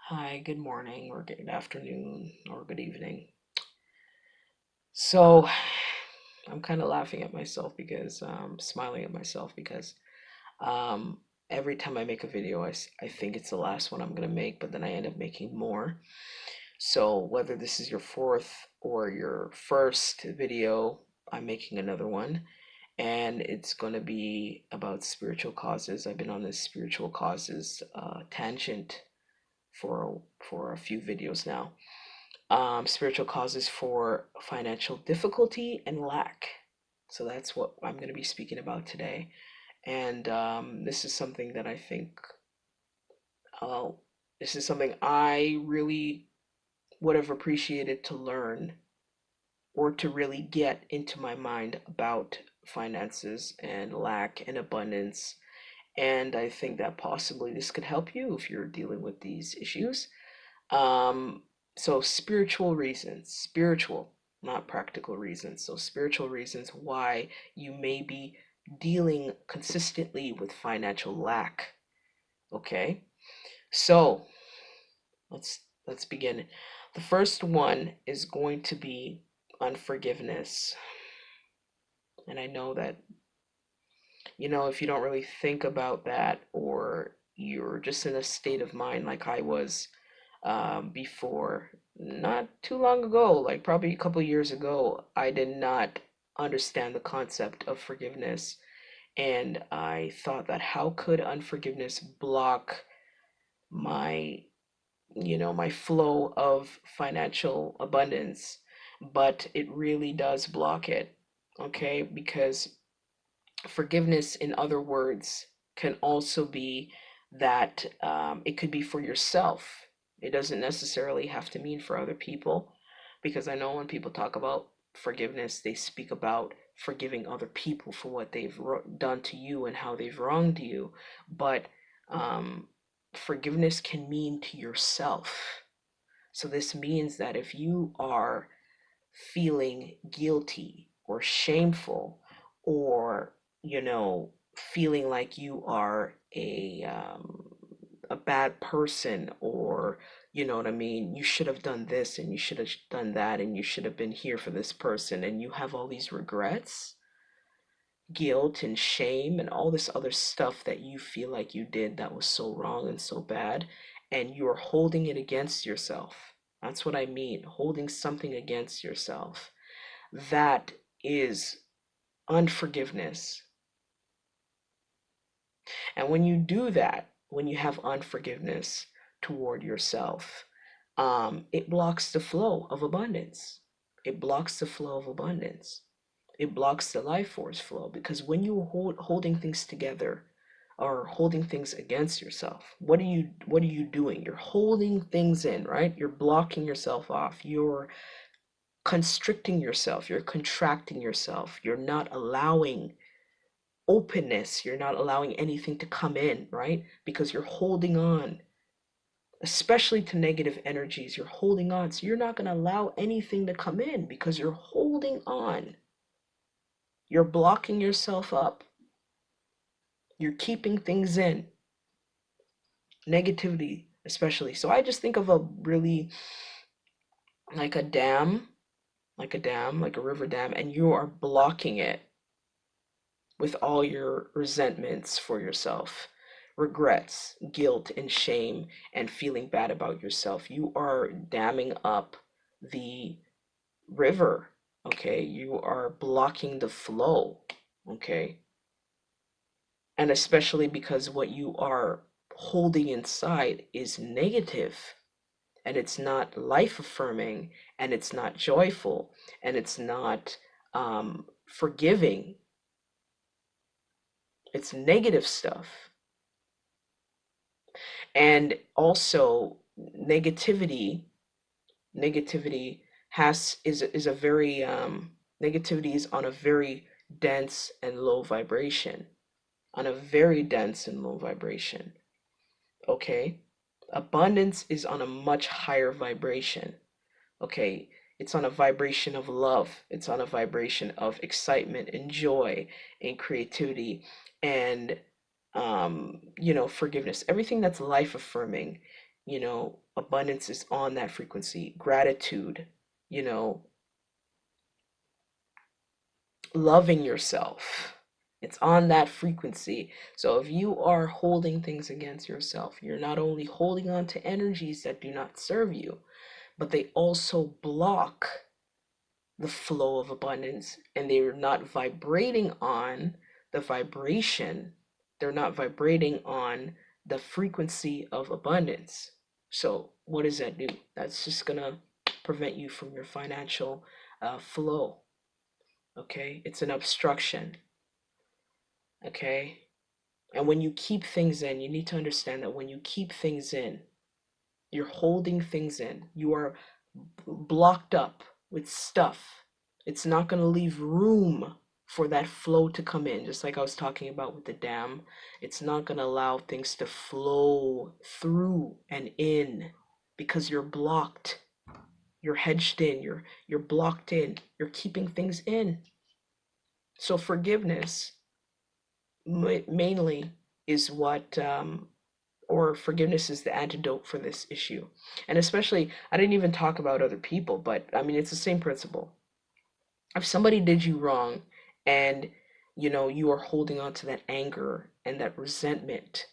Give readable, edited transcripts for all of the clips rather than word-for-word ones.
Hi, good morning, or good afternoon, or good evening. So, I'm kind of laughing at myself because, smiling at myself because um, every time I make a video, I think it's the last one I'm going to make, but then I end up making more. So, whether this is your fourth or your first video, I'm making another one, and it's going to be about spiritual causes. I've been on this spiritual causes tangent for a few videos now. Spiritual causes for financial difficulty and lack. So that's what I'm going to be speaking about today. And this is something that I think, uh, this is something I really would have appreciated to learn or to really get into my mind about finances and lack and abundance. And I think that possibly this could help you if you're dealing with these issues. Um, so spiritual reasons, spiritual, not practical reasons. So spiritual reasons why you may be dealing consistently with financial lack. Okay? So let's begin. The first one is going to be unforgiveness. And I know that, if you don't really think about that, or you're just in a state of mind like I was before, not too long ago, like probably a couple years ago, I did not understand the concept of forgiveness. And I thought that how could unforgiveness block my, my flow of financial abundance? But it really does block it, okay? Because forgiveness, in other words, can also be that it could be for yourself. It doesn't necessarily have to mean for other people, because I know when people talk about forgiveness, they speak about forgiving other people for what they've done to you and how they've wronged you. But um, forgiveness can mean to yourself. So this means that if you are feeling guilty or shameful, or feeling like you are a bad person, or you know what I mean, you should have done this and you should have done that and you should have been here for this person, and you have all these regrets, guilt and shame and all this other stuff that you feel like you did that was so wrong and so bad, and you're holding it against yourself. That's what I mean, holding something against yourself. That is unforgiveness. And when you do that, when you have unforgiveness toward yourself, it blocks the flow of abundance. It blocks the flow of abundance. It blocks the life force flow, because when you're holding things together or holding things against yourself, what are you doing? You're holding things in, right? You're blocking yourself off. You're constricting yourself. You're contracting yourself. You're not allowing openness. You're not allowing anything to come in, right? Because you're holding on, especially to negative energies. You're holding on. So you're not going to allow anything to come in because you're holding on. You're blocking yourself up. You're keeping things in. Negativity, especially. So I just think of a really, like a dam, like a river dam, and you are blocking it with all your resentments for yourself, regrets, guilt, and shame, and feeling bad about yourself. You are damming up the river, okay? You are blocking the flow, okay? And especially because what you are holding inside is negative, and it's not life affirming, and it's not joyful, and it's not forgiving. It's negative stuff. And also negativity has is a very negativity is on a very dense and low vibration, on a very dense and low vibration. Okay, abundance is on a much higher vibration. Okay, it's on a vibration of love, it's on a vibration of excitement and joy and creativity, and forgiveness, everything that's life affirming. Abundance is on that frequency. Gratitude, you know, loving yourself. It's on that frequency. So if you are holding things against yourself, you're not only holding on to energies that do not serve you, but they also block the flow of abundance, and they're not vibrating on the vibration. They're not vibrating on the frequency of abundance. So what does that do? That's just gonna prevent you from your financial flow. Okay, it's an obstruction. Okay, and when you keep things in, you need to understand that when you keep things in, you're holding things in. You are blocked up with stuff. It's not going to leave room for that flow to come in. Just like I was talking about with the dam, it's not going to allow things to flow through and in because you're blocked. You're hedged in. You're blocked in. You're keeping things in. So forgiveness mainly is what or forgiveness is the antidote for this issue. And especially, I didn't even talk about other people, but I mean, it's the same principle. If somebody did you wrong and you are holding on to that anger and that resentment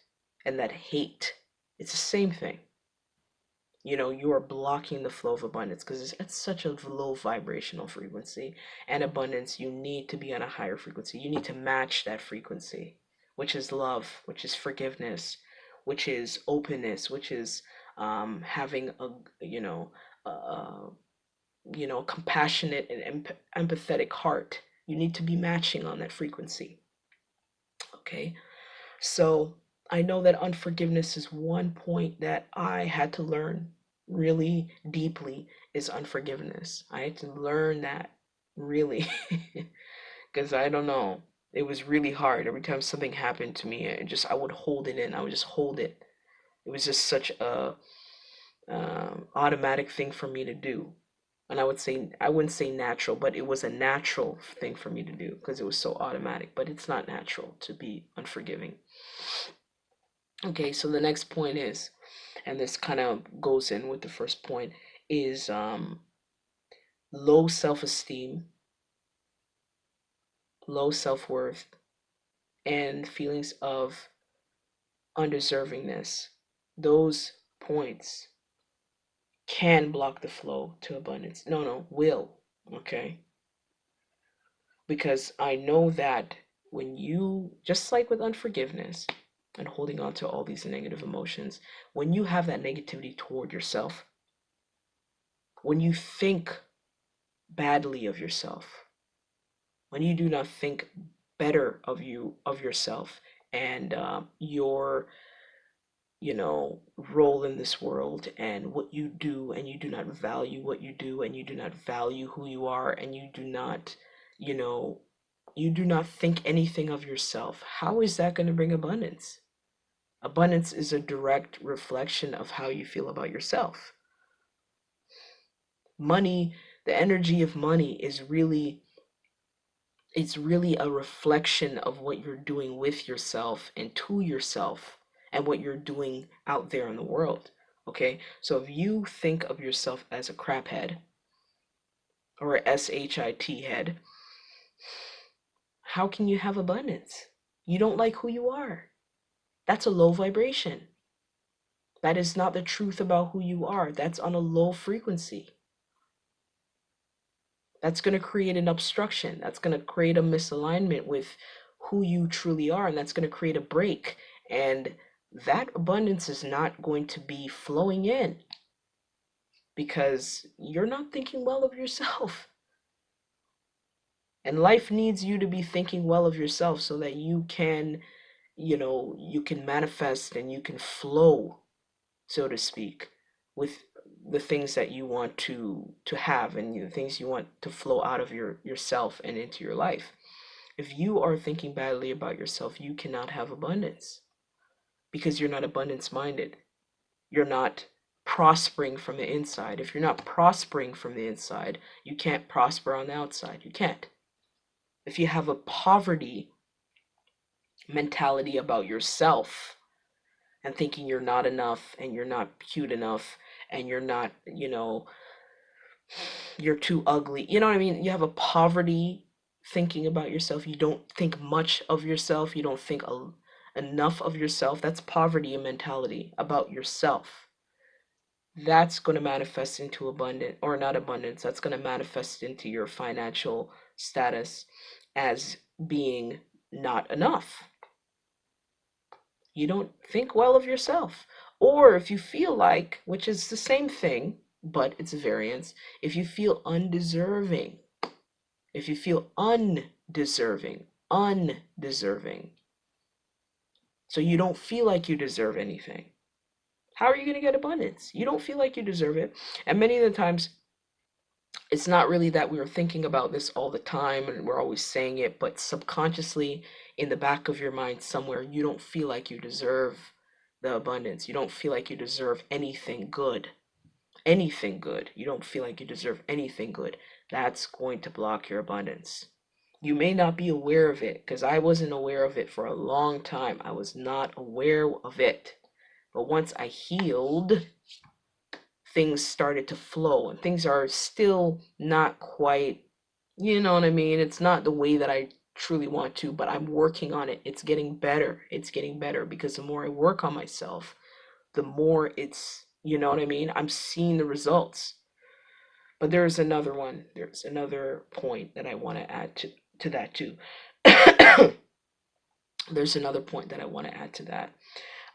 and that hate, it's the same thing. You are blocking the flow of abundance because it's at such a low vibrational frequency. And abundance, you need to be on a higher frequency. You need to match that frequency, which is love, which is forgiveness, which is openness, which is having a compassionate and empathetic heart. You need to be matching on that frequency. Okay, so I know that unforgiveness is one point that I had to learn really deeply is unforgiveness. I had to learn that really because I don't know. It was really hard. Every time something happened to me, I would hold it in. I would just hold it. It was just such a automatic thing for me to do. And I wouldn't say natural, but it was a natural thing for me to do because it was so automatic. But it's not natural to be unforgiving. Okay, so the next point is, and this kind of goes in with the first point, is low self-esteem, low self-worth, and feelings of undeservingness. Those points can block the flow to abundance. No, will. Okay, because I know that when you, just like with unforgiveness and holding on to all these negative emotions, when you have that negativity toward yourself, when you think badly of yourself, when you do not think better of yourself and your role in this world and what you do, and you do not value what you do, and you do not value who you are, and you know you do not think anything of yourself, how is that going to bring abundance? Abundance is a direct reflection of how you feel about yourself. Money, the energy of money is really, it's really a reflection of what you're doing with yourself and to yourself and what you're doing out there in the world. Okay, so if you think of yourself as a crap head or a shit head, how can you have abundance? You don't like who you are. That's a low vibration. That is not the truth about who you are. That's on a low frequency. That's going to create an obstruction. That's going to create a misalignment with who you truly are, and that's going to create a break. And that abundance is not going to be flowing in because you're not thinking well of yourself. And life needs you to be thinking well of yourself so that you can manifest and you can flow, so to speak, with the things that you want to have, and the things you want to flow out of yourself and into your life. If you are thinking badly about yourself, you cannot have abundance because you're not abundance minded. You're not prospering from the inside. If you're not prospering from the inside, you can't prosper on the outside. You can't. If you have a poverty mentality about yourself, and thinking you're not enough and you're not cute enough and you're not, you're too ugly. You know what I mean? You have a poverty thinking about yourself. You don't think much of yourself. You don't think enough of yourself. That's poverty mentality about yourself. That's going to manifest into abundance, or not abundance. That's going to manifest into your financial status as being not enough. You don't think well of yourself. Or if you feel like, which is the same thing, but it's a variance, if you feel undeserving, if you feel undeserving, so you don't feel like you deserve anything, how are you going to get abundance? You don't feel like you deserve it. And many of the times, it's not really that we are thinking about this all the time and we're always saying it, but subconsciously in the back of your mind somewhere, you don't feel like you deserve the abundance. You don't feel like you deserve anything good. Anything good. You don't feel like you deserve anything good. That's going to block your abundance. You may not be aware of it, because I wasn't aware of it for a long time. I was not aware of it. But once I healed, things started to flow, and things are still not quite, you know what I mean? It's not the way that I truly want to, but I'm working on it. It's getting better. It's getting better because the more I work on myself, the more it's, you know what I mean? I'm seeing the results. But there's another one. There's another point that I want to add to that too. There's another point that I want to add to that.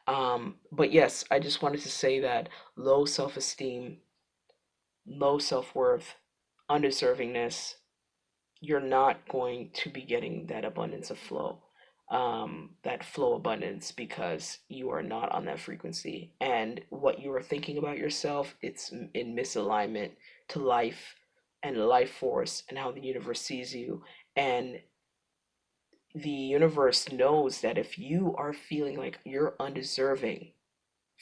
But yes, I just wanted to say that low self-esteem, low self-worth, undeservingness, you're not going to be getting that abundance of flow, that flow abundance, because you are not on that frequency. And what you are thinking about yourself, it's in misalignment to life and life force and how the universe sees you. And the universe knows that if you are feeling like you're undeserving,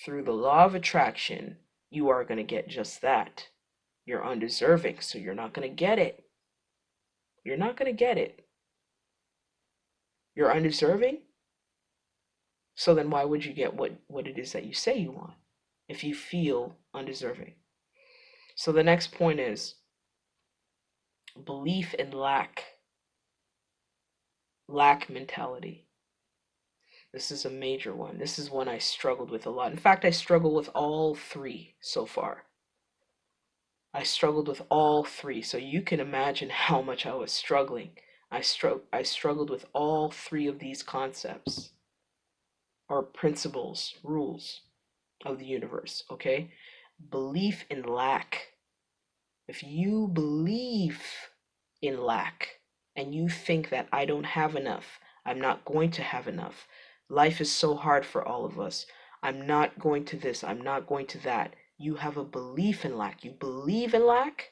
through the law of attraction, you are going to get just that. You're undeserving, so you're not going to get it. You're not going to get it. You're undeserving, so then why would you get what it is that you say you want if you feel undeserving? So the next point is belief in lack mentality. This is a major one. This is one I struggled with a lot. In fact, I struggle with all three so far. I struggled with all three. So you can imagine how much I was struggling. I struggled with all three of these concepts or principles, rules of the universe, okay? Belief in lack. If you believe in lack and you think that I don't have enough, I'm not going to have enough, life is so hard for all of us, I'm not going to this, I'm not going to that, you have a belief in lack, you believe in lack,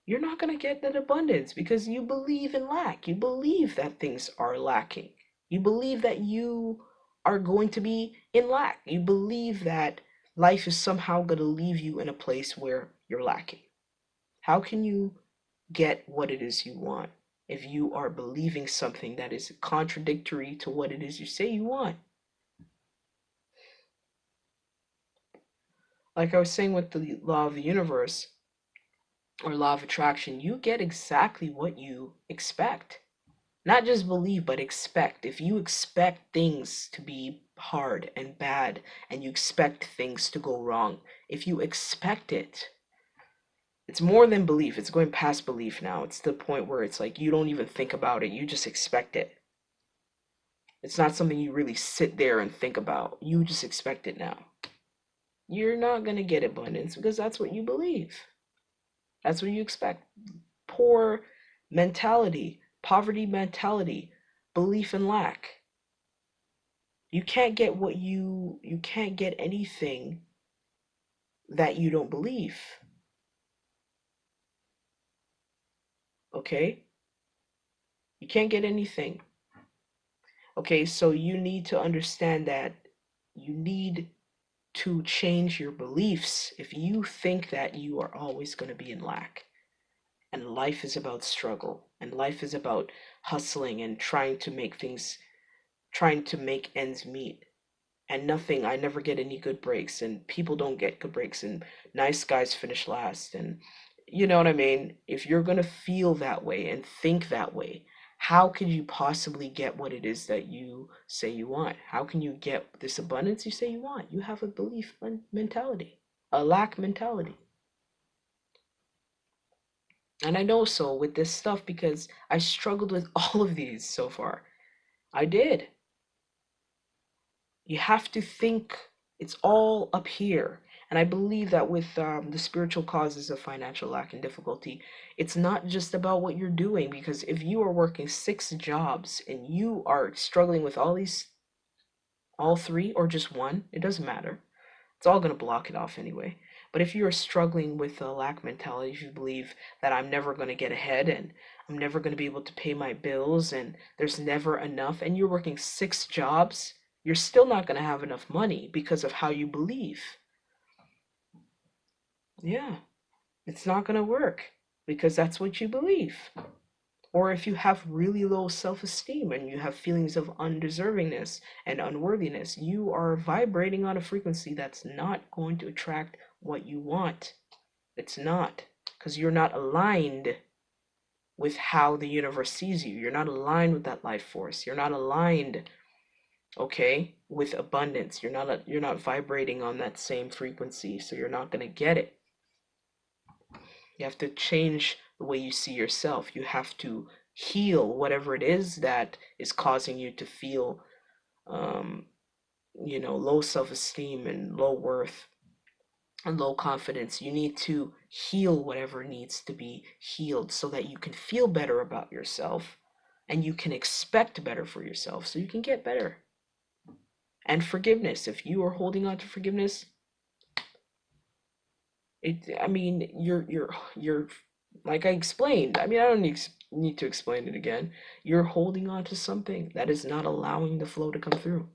you're not going to get that abundance because you believe in lack. You believe that things are lacking. You believe that you are going to be in lack. You believe that life is somehow going to leave you in a place where you're lacking. How can you get what it is you want if you are believing something that is contradictory to what it is you say you want? Like I was saying with the law of the universe or law of attraction, you get exactly what you expect. Not just believe, but expect. If you expect things to be hard and bad, and you expect things to go wrong, if you expect it, it's more than belief. It's going past belief now. It's the point where it's like you don't even think about it, you just expect it. It's not something you really sit there and think about. You just expect it now. You're not going to get abundance because that's what you believe. That's what you expect. Poor mentality, poverty mentality, belief in lack. You can't get you can't get anything that you don't believe. Okay? You can't get anything. Okay, so you need to understand that you need to change your beliefs if you think that you are always going to be in lack. And life is about struggle, and life is about hustling and trying to make ends meet. and nothing, I never get any good breaks, and people don't get good breaks, and nice guys finish last. And you know what I mean? If you're going to feel that way and think that way, how can you possibly get what it is that you say you want? How can you get this abundance you say you want? You have a belief mentality, a lack mentality. And I know so with this stuff because I struggled with all of these so far. I did. You have to think it's all up here. And I believe that with the spiritual causes of financial lack and difficulty, it's not just about what you're doing. Because if you are working 6 jobs and you are struggling with all three, or just one, it doesn't matter. It's all going to block it off anyway. But if you're struggling with a lack mentality, if you believe that I'm never going to get ahead and I'm never going to be able to pay my bills and there's never enough, and you're working 6 jobs, you're still not going to have enough money because of how you believe. Yeah, it's not going to work because that's what you believe. Or if you have really low self esteem and you have feelings of undeservingness and unworthiness, you are vibrating on a frequency that's not going to attract what you want. It's not, because you're not aligned with how the universe sees you. You're not aligned with that life force. You're not aligned, okay, with abundance. You're not vibrating on that same frequency, so you're not going to get it. You have to change the way you see yourself. You have to heal whatever it is that is causing you to feel, um, low self-esteem and low worth and low confidence. You need to heal whatever needs to be healed so that you can feel better about yourself and you can expect better for yourself so you can get better. And forgiveness. If you are holding on to forgiveness, you're like I explained. I don't need to explain it again. You're holding on to something that is not allowing the flow to come through,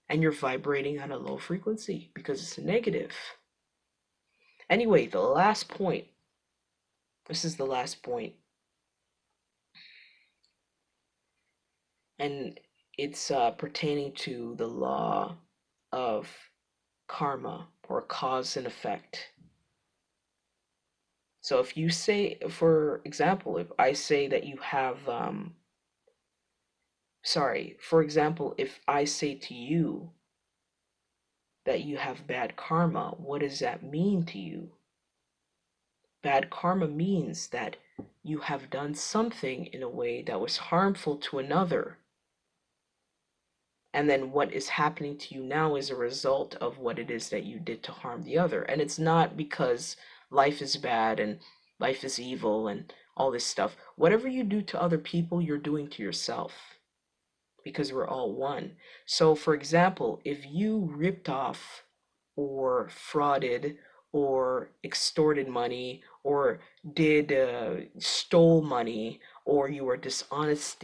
and you're vibrating at a low frequency because it's negative. Anyway, the last point. This is the last point, and it's pertaining to the law of karma or cause and effect. So if you say, for example, if I say that you have sorry, for example, if I say to you that you have bad karma, what does that mean to you? Bad karma means that you have done something in a way that was harmful to another. And then what is happening to you now is a result of what it is that you did to harm the other. And it's not because life is bad and life is evil and all this stuff. Whatever you do to other people, you're doing to yourself, because we're all one. So, for example, if you ripped off or frauded or extorted money or did stole money, or you were dishonest,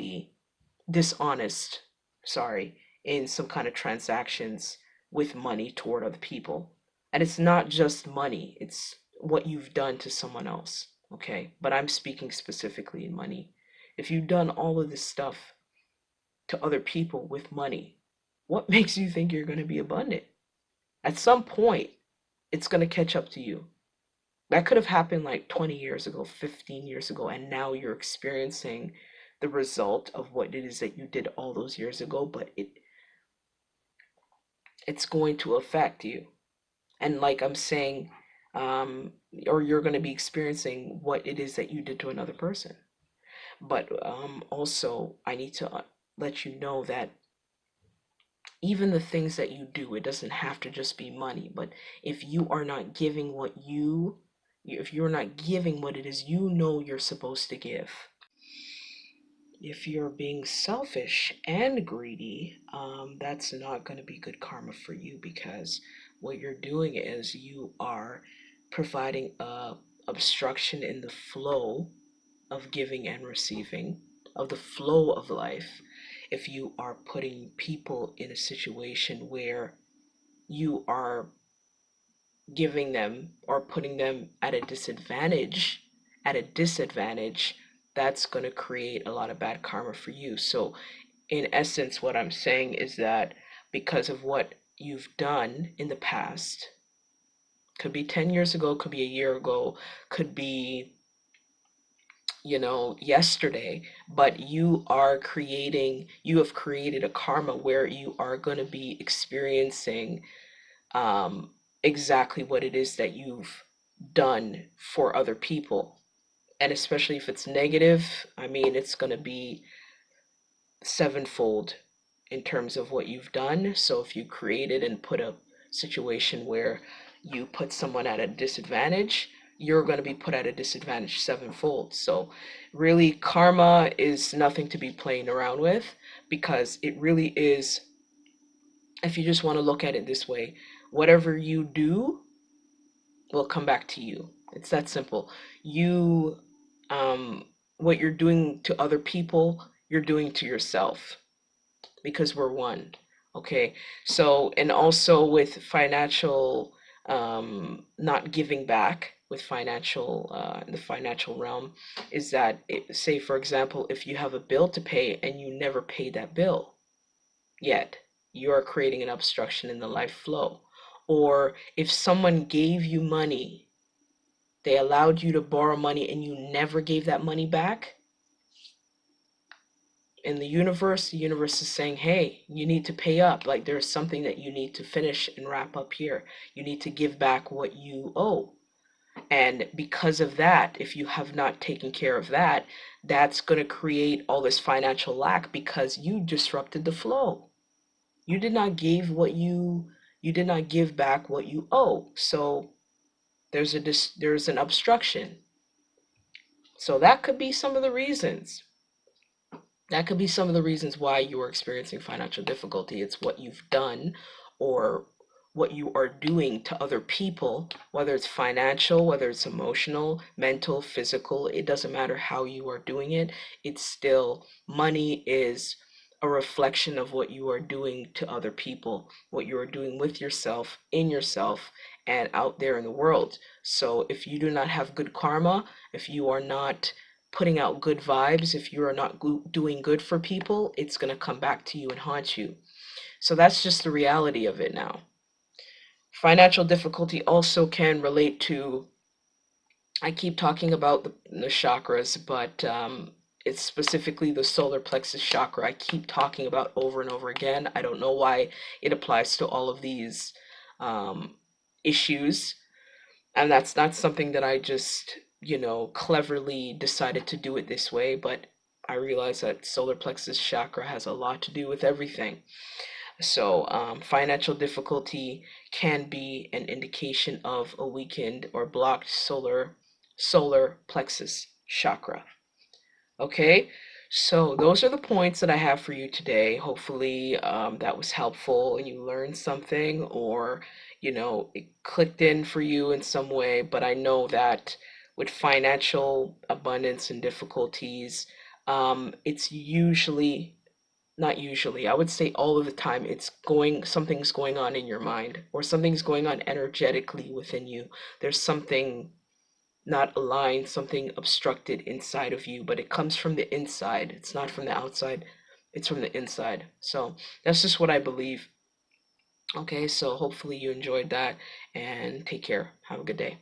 sorry, in some kind of transactions with money toward other people. And it's not just money, it's what you've done to someone else, okay? But I'm speaking specifically in money. If you've done all of this stuff to other people with money, what makes you think you're going to be abundant? At some point, it's going to catch up to you. That could have happened like 20 years ago, 15 years ago, and now you're experiencing the result of what it is that you did all those years ago, but it's going to affect you. And like I'm saying, um, or you're going to be experiencing what it is that you did to another person. But also, I need to let you know that even the things that you do, it doesn't have to just be money, but if you are not giving if you're not giving what it is you know you're supposed to give, if you're being selfish and greedy, that's not going to be good karma for you, because what you're doing is you are providing a obstruction in the flow of giving and receiving, of the flow of life. If you are putting people in a situation where you are giving them or putting them at a disadvantage, that's going to create a lot of bad karma for you. So in essence, what I'm saying is that because of what you've done in the past, could be 10 years ago, could be a year ago, could be, yesterday, but you have created a karma where you are going to be experiencing um, exactly what it is that you've done for other people. And especially if it's negative, I mean, it's going to be sevenfold in terms of what you've done. So if you created and put a situation where you put someone at a disadvantage, you're going to be put at a disadvantage sevenfold. So really, karma is nothing to be playing around with, because it really is, if you just want to look at it this way, whatever you do will come back to you. It's that simple. You, what you're doing to other people, you're doing to yourself, because we're one. Okay. So, and also with financial, not giving back with financial, the financial realm, is that, say, for example, if you have a bill to pay and you never pay that bill yet, you are creating an obstruction in the life flow. Or if someone gave you money, they allowed you to borrow money and you never gave that money back, in the universe is saying, hey, you need to pay up. Like, there's something that you need to finish and wrap up here. You need to give back what you owe. And because of that, if you have not taken care of that, that's going to create all this financial lack, because you disrupted the flow. You did not give what you did not give back what you owe. So there's an obstruction. So that could be some of the reasons. That could be some of the reasons why you are experiencing financial difficulty. It's what you've done, or what you are doing to other people, whether it's financial, whether it's emotional, mental, physical. It doesn't matter how you are doing it. It's still, money is a reflection of what you are doing to other people, what you are doing with yourself, in yourself, and out there in the world. So if you do not have good karma, if you are not putting out good vibes, if you are not doing good for people, it's going to come back to you and haunt you. So that's just the reality of it now. Financial difficulty also can relate to, I keep talking about the chakras, but it's specifically the solar plexus chakra I keep talking about over and over again. I don't know why it applies to all of these um, issues. And that's not something that I just, cleverly decided to do it this way, but I realize that solar plexus chakra has a lot to do with everything. So, financial difficulty can be an indication of a weakened or blocked solar plexus chakra. Okay, so those are the points that I have for you today. Hopefully, that was helpful and you learned something, or, it clicked in for you in some way. But I know that with financial abundance and difficulties, it's usually, not usually, I would say all of the time, something's going on in your mind, or something's going on energetically within you. There's something not aligned, something obstructed inside of you, but it comes from the inside. It's not from the outside, it's from the inside. So that's just what I believe. Okay, so hopefully you enjoyed that, and take care. Have a good day.